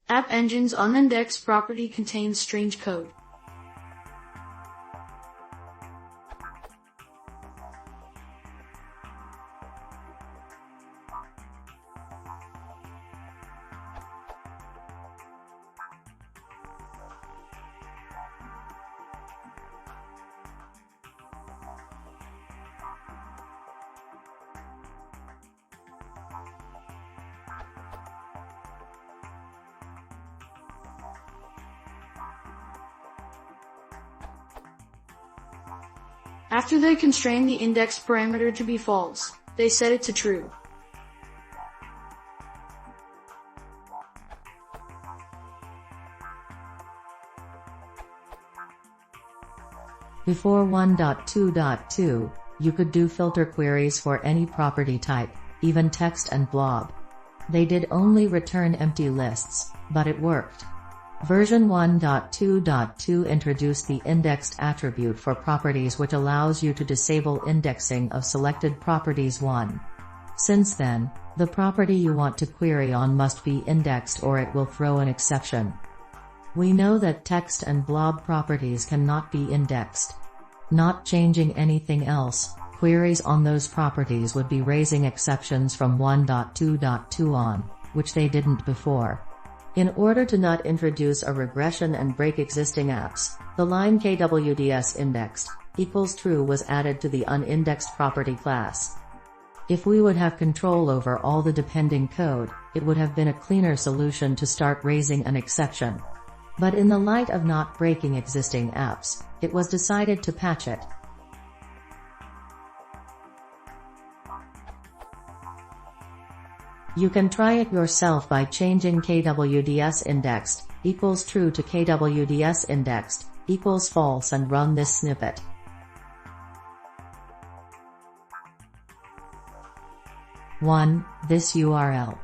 App Engine's unindexed property contains strange code. After they constrain the index parameter to be false, they set it to true. Before 1.2.2, you could do filter queries for any property type, even text and blob. They did only return empty lists, but it worked. Version 1.2.2 introduced the indexed attribute for properties, which allows you to disable indexing of selected properties. Since then, the property you want to query on must be indexed or it will throw an exception. We know that text and blob properties cannot be indexed. Not changing anything else, queries on those properties would be raising exceptions from 1.2.2 on, which they didn't before. In order to not introduce a regression and break existing apps, the line kwds indexed equals true was added to the unindexed property class. If we would have control over all the depending code, it would have been a cleaner solution to start raising an exception. But in the light of not breaking existing apps, it was decided to patch it. You can try it yourself by changing kwds indexed equals true to kwds indexed equals false and run this snippet. This URL